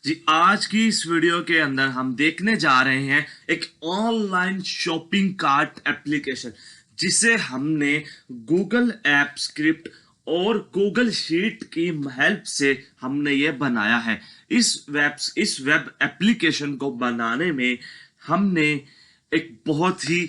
जी, आज की इस वीडियो के अंदर हम देखने जा रहे हैं एक ऑनलाइन शॉपिंग कार्ट एप्लीकेशन जिसे हमने गूगल ऐप स्क्रिप्ट और गूगल शीट की हेल्प से हमने ये बनाया है। इस वेब एप्लीकेशन को बनाने में हमने एक बहुत ही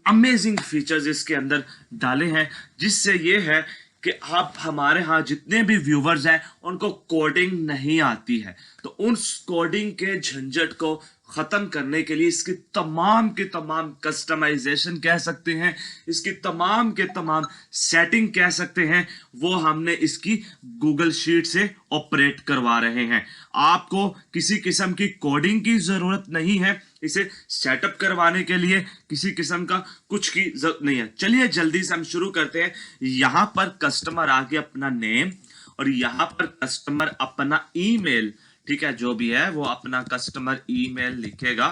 अमेजिंग फीचर्स इसके अंदर डाले हैं, जिससे ये है कि आप हमारे यहाँ जितने भी व्यूवर्स हैं उनको कोडिंग नहीं आती है, तो उन कोडिंग के झंझट को खत्म करने के लिए इसकी तमाम के तमाम कस्टमाइजेशन कह सकते हैं, इसकी तमाम के तमाम सेटिंग कह सकते हैं, वो हमने इसकी गूगल शीट से ऑपरेट करवा रहे हैं। आपको किसी किस्म की कोडिंग की जरूरत नहीं है, इसे सेटअप करवाने के लिए किसी किस्म का कुछ की जरूरत नहीं है। चलिए जल्दी से हम शुरू करते हैं। यहां पर कस्टमर आके अपना नेम और यहां पर कस्टमर अपना ईमेल, ठीक है, जो भी है वो अपना कस्टमर ईमेल लिखेगा।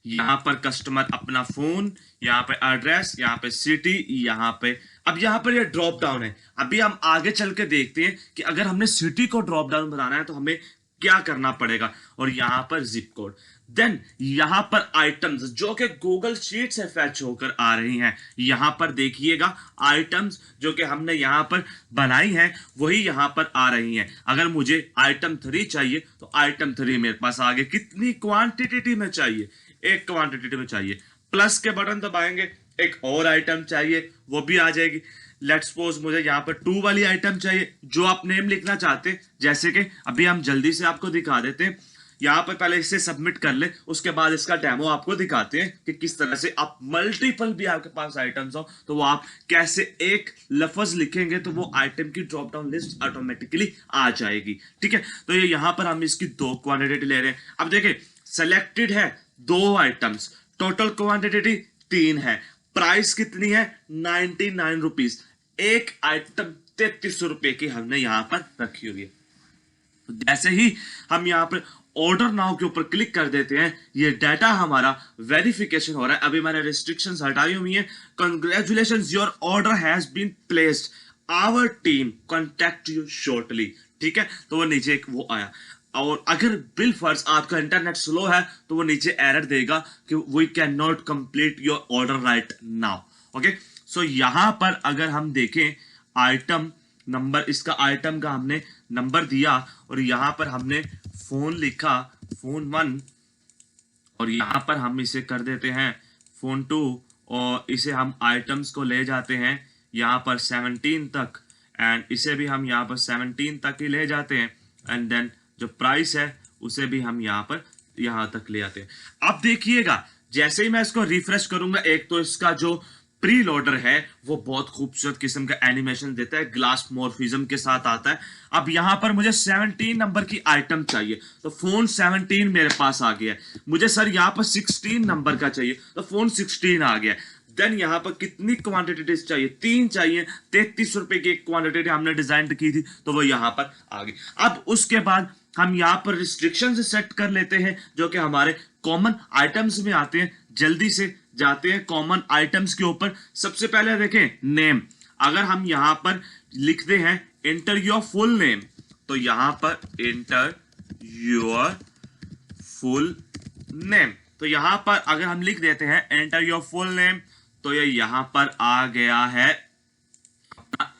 यहाँ पर कस्टमर अपना फोन, यहाँ पे एड्रेस, यहाँ पे सिटी, यहाँ पे अब यहाँ पर ये ड्रॉप डाउन है। अभी हम आगे चल के देखते हैं कि अगर हमने सिटी को ड्रॉप डाउन बनाना है तो हमें क्या करना पड़ेगा। और यहाँ पर जिप कोड, देन यहाँ पर आइटम्स जो कि गूगल शीट से फैच होकर आ रही हैं। यहाँ पर देखिएगा आइटम्स जो कि हमने यहाँ पर बनाई हैं वही यहाँ पर आ रही हैं। अगर मुझे आइटम 3 चाहिए तो आइटम 3 मेरे पास आगे कितनी क्वांटिटी में चाहिए, एक क्वांटिटी में चाहिए। प्लस के बटन दबाएंगे, एक और आइटम चाहिए वो भी आ जाएगी। लेट्स सपोज मुझे यहाँ पर 2 वाली आइटम चाहिए, जो आप नेम लिखना चाहते हैं, जैसे कि अभी हम जल्दी से आपको दिखा देते हैं। यहाँ पर पहले इसे सबमिट कर ले, उसके बाद इसका डेमो आपको दिखाते हैं कि किस तरह से आप मल्टीपल भी आपके पास आइटम्स हो तो वो आप कैसे एक लफ्ज लिखेंगे तो वो आइटम की ड्रॉप डाउन लिस्ट ऑटोमेटिकली आ जाएगी। ठीक है, तो ये यहाँ पर हम इसकी 2 क्वांटिटी ले रहे हैं। अब देखिए सेलेक्टेड है 2 आइटम्स, टोटल क्वांटिटी 3 है, प्राइस कितनी है 99 रुपीज, एक आइटम 33 रुपए की हमने यहां पर रखी हुई है। तो जैसे ही हम यहां पर ऑर्डर नाउ के ऊपर क्लिक कर देते हैं, ये डाटा हमारा वेरिफिकेशन हो रहा है। अभी मैंने रिस्ट्रिक्शंस हटाई हुई है। Congratulations, your order has been placed, our team contact you shortly. ठीक है, तो वो नीचे एक वो आया। और अगर बिल फर्ज आपका इंटरनेट स्लो है तो वो नीचे एरर देगा कि we can not complete your order right now. Okay, so यहां पर अगर हम देखें आइटम नंबर, इसका आइटम का हमने नंबर दिया और यहां पर हमने फोन लिखा, फोन 1, और यहां पर हम इसे कर देते हैं फोन 2, और इसे हम आइटम्स को ले जाते हैं यहां पर 17 तक, एंड इसे भी हम यहां पर 17 तक ही ले जाते हैं, एंड देन जो प्राइस है उसे भी हम यहां तक ले आते हैं। अब देखिएगा जैसे ही मैं इसको रिफ्रेश करूंगा, एक तो इसका जो प्री लोडर है वो बहुत खूबसूरत किस्म का एनिमेशन देता है, ग्लास मॉर्फिज्म के साथ आता है। अब यहां पर मुझे 17 नंबर की आइटम चाहिए तो फोन 17 मेरे पास आ गया है। मुझे सर यहां पर 16 नंबर का चाहिए तो फोन 16 आ गया। देन यहां पर कितनी क्वांटिटी चाहिए, 3 चाहिए, 33 रुपए की एक क्वांटिटी हमने डिजाइन की थी तो वो यहां पर आ गई। अब उसके बाद हम यहां पर रिस्ट्रिक्शन सेट कर लेते हैं जो कि हमारे कॉमन आइटम्स में आते हैं। जल्दी से जाते हैं कॉमन आइटम्स के ऊपर। सबसे पहले देखें नेम, अगर हम यहां पर लिखते हैं एंटर योर फुल नेम, तो यहां पर एंटर योर फुल नेम, तो यहां पर अगर हम लिख देते हैं एंटर योर फुल नेम तो ये यहां पर आ गया है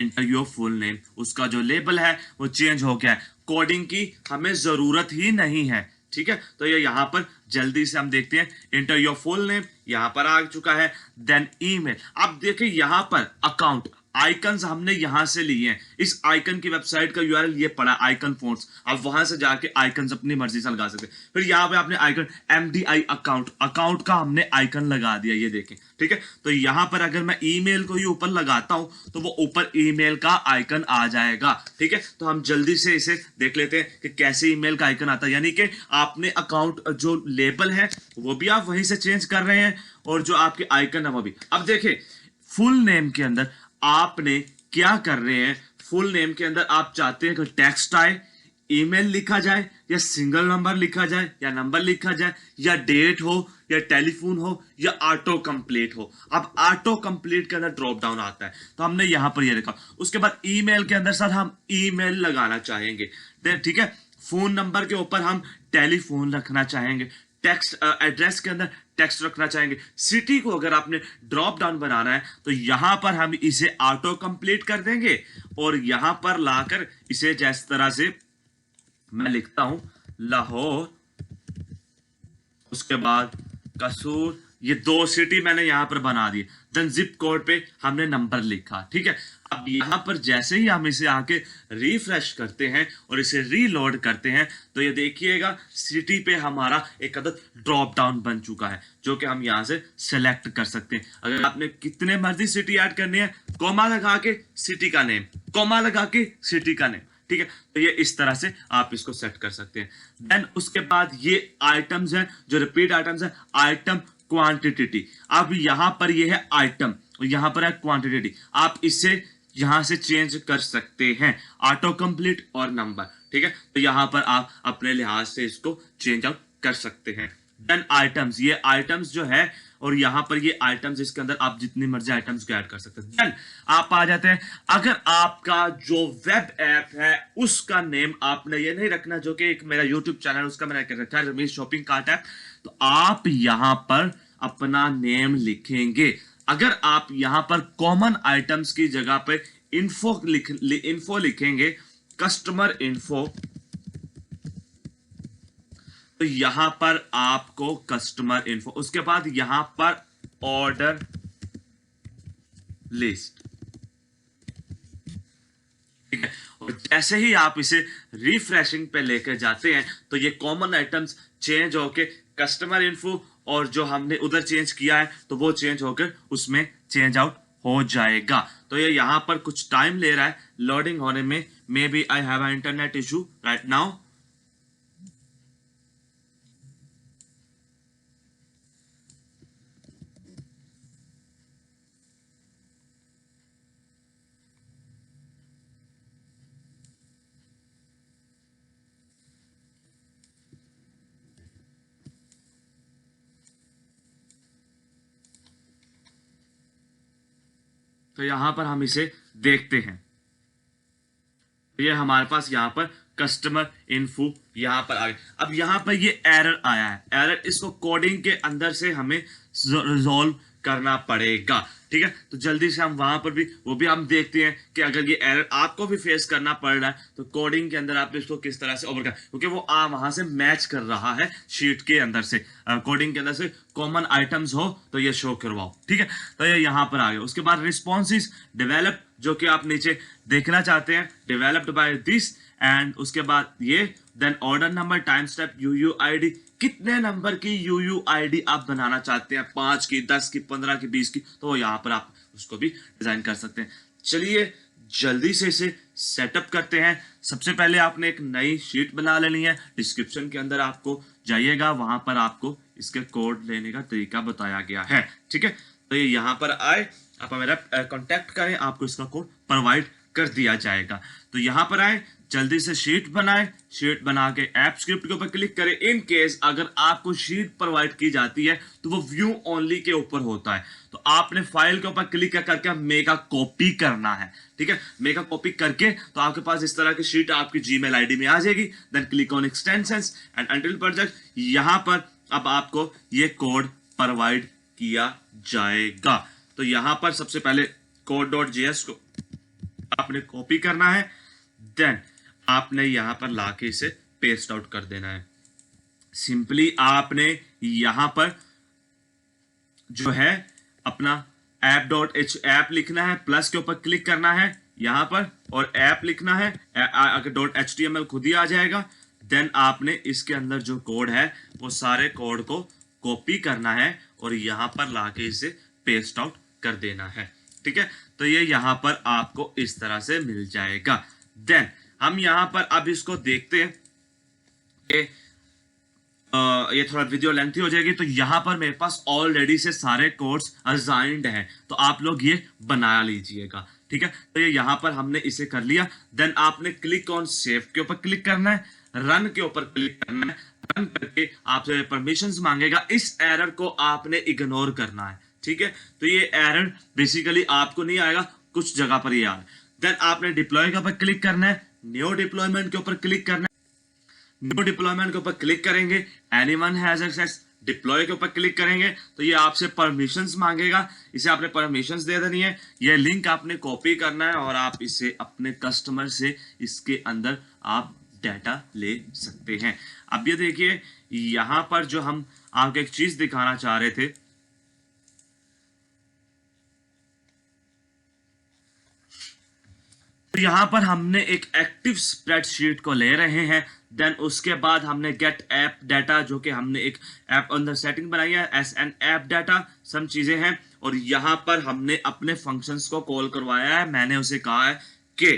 एंटर योर फुल नेम। उसका जो लेबल है वो चेंज हो गया है, कोडिंग की हमें जरूरत ही नहीं है। ठीक है, तो ये यहां पर जल्दी से हम देखते हैं एंटर योर फुल नेम, यहां पर आ चुका है। देन ईमेल, अब देखिए यहां पर अकाउंट आइकन्स हमने यहां से लिए हैं। इस आइकन की वेबसाइट का यूआरएल ये पड़ा आइकन फोन्ट्स, आप वहां से जाके आइकन्स अपनी मर्जी से लगा सकते हैं। फिर यहां पे आपने आइकन एमडीआई अकाउंट का हमने आइकन लगा दिया, ये देखें। ठीक है, तो यहां पर अगर मैं ईमेल को ही ऊपर लगाता हूं तो वो ऊपर ईमेल का आइकन आ जाएगा। ठीक है, तो हम जल्दी से इसे देख लेते हैं कि कैसे ईमेल का आइकन आता है। यानी कि आपने अकाउंट जो लेबल है वो भी आप वहीं से चेंज कर रहे हैं और जो आपके आइकन है वो भी। अब देखिए फुल नेम के अंदर आपने क्या कर रहे हैं, फुल नेम के अंदर आप चाहते हैं कि टेक्स्ट आए, ईमेल लिखा जाए या सिंगल नंबर लिखा जाए या नंबर लिखा जाए या डेट हो या टेलीफोन हो या ऑटो कंप्लीट हो। अब ऑटो कंप्लीट के अंदर ड्रॉप डाउन आता है, तो हमने यहां पर ये लिखा। उसके बाद ईमेल के अंदर सर हम ईमेल लगाना चाहेंगे, ठीक है। फोन नंबर के ऊपर हम टेलीफोन रखना चाहेंगे, टेक्स्ट एड्रेस के अंदर टेक्स्ट रखना चाहेंगे। सिटी को अगर आपने ड्रॉप डाउन बनाना है तो यहां पर हम इसे ऑटो कंप्लीट कर देंगे और यहां पर लाकर इसे जिस तरह से मैं लिखता हूं लाहौर, उसके बाद कसूर, ये 2 सिटी मैंने यहां पर बना दी। देन जिप कोड पे हमने नंबर लिखा, ठीक है। अब यहां पर जैसे ही हम इसे आके रिफ्रेश करते हैं और इसे रीलोड करते हैं तो ये देखिएगा सिटी पे हमारा एक अदद ड्रॉप डाउन बन चुका है, जो कि हम यहां से सेलेक्ट कर सकते हैं। अगर आपने कितने मर्जी सिटी ऐड करनी है, कॉमा लगा के सिटी का नेम, कॉमा लगा के सिटी का नेम, ठीक है। तो ये इस तरह से आप इसको सेट कर सकते हैं। देन उसके बाद ये आइटम्स हैं, जो रिपीट आइटम्स है, आइटम क्वांटिटी। अब यहां पर ये है आइटम और यहां पर है क्वांटिटी। आप इसे यहां से चेंज कर सकते हैं, ऑटो कंप्लीट और नंबर, ठीक है। तो यहां पर आप अपने लिहाज से इसको चेंज आउट कर सकते हैं। देन आइटम्स, ये आइटम्स जो है और यहां पर ये आइटम्स, इसके अंदर आप जितनी मर्जी आइटम्स को ऐड कर सकते हैं। देन आप आ जाते हैं, अगर आपका जो वेब ऐप है उसका नेम आपने ये नहीं रखना, जो कि एक मेरा यूट्यूब चैनल उसका मैंने कर रखा है रमेश शॉपिंग कार्ट ऐप, तो आप यहां पर अपना नेम लिखेंगे। अगर आप यहां पर कॉमन आइटम्स की जगह पे इन्फो लिखेंगे, कस्टमर इन्फो, तो यहां पर आपको कस्टमर इन्फो, उसके बाद यहां पर ऑर्डर लिस्ट, ठीक है। और जैसे ही आप इसे रिफ्रेशिंग पे लेकर जाते हैं तो ये कॉमन आइटम्स चेंज होके कस्टमर इन्फो, और जो हमने उधर चेंज किया है तो वो चेंज होकर उसमें चेंज आउट हो जाएगा। तो ये यहां पर कुछ टाइम ले रहा है लोडिंग होने में। Maybe I have a internet issue right now. तो यहां पर हम इसे देखते हैं, ये हमारे पास यहां पर कस्टमर इन्फो यहां पर आ गए। अब यहां पर ये एरर आया है, एरर इसको कोडिंग के अंदर से हमें रिजॉल्व करना पड़ेगा, ठीक है। तो जल्दी से हम वहां पर भी वो भी हम देखते हैं कि अगर ये एरर आपको भी फेस करना पड़ रहा है तो कोडिंग के अंदर आप इसको किस तरह से ओवरकम, क्योंकि वो वहां से मैच कर रहा है शीट के अंदर से, कोडिंग के अंदर से कॉमन आइटम्स हो तो ये शो करवाओ, ठीक है। तो ये यहां पर आ गया। उसके बाद रिस्पॉन्सिस डेवलप, जो कि आप नीचे देखना चाहते हैं, डेवलप्ड बाय दिस, एंड उसके बाद ये then order number, time step, UUID, कितने नंबर की यूयूआईडी आप बनाना चाहते हैं, 5 की, 10 की, 15 की, 20 की, तो यहां पर आप उसको भी डिजाइन कर सकते हैं। चलिए जल्दी से इसे सेटअप करते हैं। सबसे पहले आपने एक नई शीट बना लेनी है। डिस्क्रिप्शन के अंदर आपको जाइएगा, वहां पर आपको इसके कोड लेने का तरीका बताया गया है, ठीक है। तो ये यहां पर आए, आप मेरा कांटेक्ट करें, आपको इसका कोड प्रोवाइड कर दिया जाएगा। तो यहां पर आए, जल्दी से शीट बनाएं, शीट बना के ऐप स्क्रिप्ट के ऊपर क्लिक करें। इन केस अगर आपको शीट प्रोवाइड की जाती है तो वो व्यू ओनली के ऊपर होता है, तो आपने फाइल के ऊपर क्लिक करके मेगा कॉपी करना है, ठीक है। मेगा कॉपी करके तो आपके पास इस तरह की शीट आपकी जीमेल आईडी में आ जाएगी। Then click on extensions and until project, यहां पर अब आपको ये कोड प्रोवाइड किया जाएगा। तो यहां पर सबसे पहले code.js को आपने कॉपी करना है, देन आपने यहां पर लाके इसे पेस्ट आउट कर देना है। सिंपली आपने यहां पर जो है अपना ऐप लिखना है, प्लस के ऊपर क्लिक करना है यहां पर और ऐप लिखना है, अगर .html खुद ही आ जाएगा। देन आपने इसके अंदर जो कोड है वो सारे कोड को कॉपी करना है और यहां पर लाके इसे पेस्ट आउट कर देना है, ठीक है। तो ये यहां पर आपको इस तरह से मिल जाएगा। देन हम यहां पर अब इसको देखते हैं कि ये थोड़ा वीडियो लेंथी हो जाएगी। तो यहां पर मेरे पास ऑलरेडी से सारे कोड्स असाइंड हैं, तो आप लोग ये बना लीजिएगा, ठीक है। तो ये यहाँ पर हमने इसे कर लिया। देन आपने क्लिक ऑन सेव के ऊपर क्लिक करना है, रन के ऊपर क्लिक करना है। रन करके आपसे परमिशंस मांगेगा, इस एरर को आपने इग्नोर करना है, ठीक है। तो ये एरर बेसिकली आपको नहीं आएगा, कुछ जगह पर ये आ रहा है। देन आपने डिप्लॉय के ऊपर क्लिक करना है, न्यू डिप्लॉयमेंट के ऊपर क्लिक करना है। न्यू डिप्लॉयमेंट के ऊपर क्लिक करेंगे, एनीवन हैज एक्सेस, डिप्लॉय के ऊपर क्लिक करेंगे तो ये आपसे परमिशंस मांगेगा, इसे आपने परमिशंस दे देनी है। ये लिंक आपने कॉपी करना है और आप इसे अपने कस्टमर से इसके अंदर आप डाटा ले सकते हैं। अब ये देखिए यहां पर जो हम आपको एक चीज दिखाना चाह रहे थे, तो यहां पर हमने एक एक्टिव स्प्रेडशीट को ले रहे हैं। देन उसके बाद हमने गेट ऐप डाटा, जो कि हमने एक ऐप अंदर सेटिंग बनाई है, एस एन ऐप डाटा, सम चीजें हैं। और यहां पर हमने अपने फंक्शंस को कॉल करवाया है। मैंने उसे कहा है कि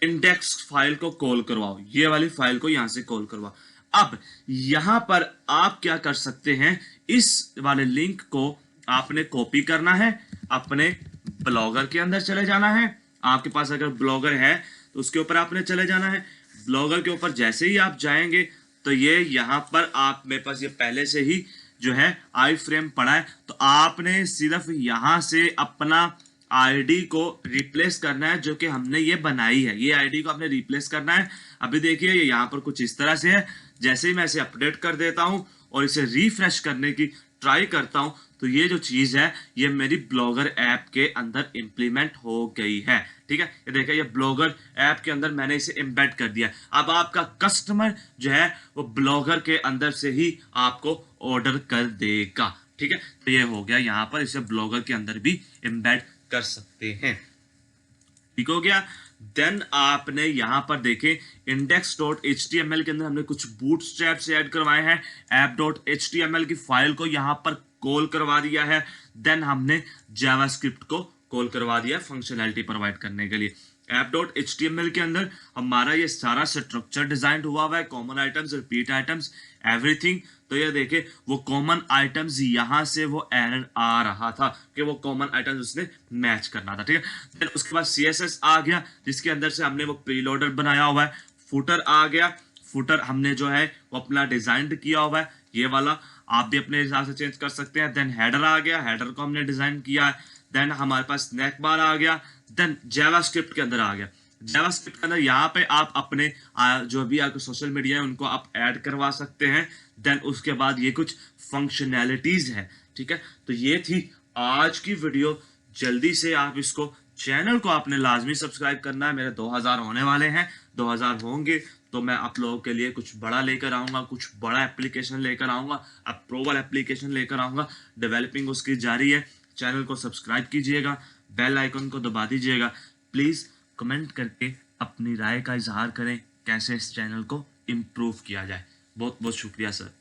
इंडेक्स फाइल को कॉल करवाओ, ये वाली फाइल को यहां से कॉल करवाओ। अब यहां पर आप क्या कर सकते हैं, इस वाले लिंक को आपने कॉपी करना है, अपने ब्लॉगर के अंदर चले जाना है। आपके पास अगर ब्लॉगर है तो उसके ऊपर आपने चले जाना है। ब्लॉगर के ऊपर जैसे ही आप जाएंगे तो ये यहाँ पर आप, मेरे पास ये पहले से ही जो है आई फ्रेम पड़ा है, तो आपने सिर्फ यहाँ से अपना आईडी को रिप्लेस करना है, जो कि हमने ये बनाई है। ये आईडी को आपने रिप्लेस करना है। अभी देखिए ये यहाँ पर कुछ इस तरह से है। जैसे ही मैं इसे अपडेट कर देता हूँ और इसे रिफ्रेश करने की ट्राई करता हूं तो ये जो चीज है ये मेरी ब्लॉगर ऐप के अंदर इंप्लीमेंट हो गई है, ठीक है। ये देखिए ये ब्लॉगर ऐप के अंदर मैंने इसे एम्बेड कर दिया। अब आपका कस्टमर जो है वो ब्लॉगर के अंदर से ही आपको ऑर्डर कर देगा, ठीक है। तो ये हो गया, यहाँ पर इसे ब्लॉगर के अंदर भी एम्बेड कर सकते हैं, ठीक हो गया। देन आपने यहां पर देखें index.html के अंदर हमने कुछ बूटस्ट्रैप्स ऐड करवाए हैं। app.html की फाइल को यहां पर कॉल करवा दिया है। देन हमने जावास्क्रिप्ट को कॉल करवा दिया फंक्शनैलिटी प्रोवाइड करने के लिए। app.html के अंदर हमारा ये सारा स्ट्रक्चर डिजाइन हुआ हुआ है, common items, repeat items, everything. तो ये देखे वो कॉमन आइटम्स यहां से वो एरर आ रहा था कि वो कॉमन आइटम्स उसने मैच करना था, ठीक है। देन उसके बाद CSS आ गया, जिसके अंदर से हमने वो प्रीलोडर बनाया हुआ है। फुटर आ गया, फुटर हमने जो है वो अपना डिजाइन किया हुआ है, ये वाला आप भी अपने हिसाब से चेंज कर सकते हैं। देन हेडर आ गया, हेडर को हमने डिजाइन किया है। देन हमारे पास स्नैक बार आ गया। देन जावास्क्रिप्ट के अंदर आ गया, जावास्क्रिप्ट के अंदर यहाँ पे आप अपने जो भी आपके सोशल मीडिया है उनको आप ऐड करवा सकते हैं। देन उसके बाद ये कुछ फंक्शनैलिटीज है, ठीक है। तो ये थी आज की वीडियो। जल्दी से आप इसको, चैनल को आपने लाजमी सब्सक्राइब करना है। मेरे 2000 होने वाले हैं, 2000 होंगे तो मैं आप लोगों के लिए कुछ बड़ा लेकर आऊंगा, कुछ बड़ा एप्लीकेशन लेकर आऊंगा, अप्रूवल एप्लीकेशन लेकर आऊंगा। डेवलपिंग उसकी जारी है। चैनल को सब्सक्राइब कीजिएगा, बेल आइकन को दबा दीजिएगा। प्लीज कमेंट करके अपनी राय का इजहार करें कैसे इस चैनल को इम्प्रूव किया जाए। बहुत बहुत शुक्रिया सर।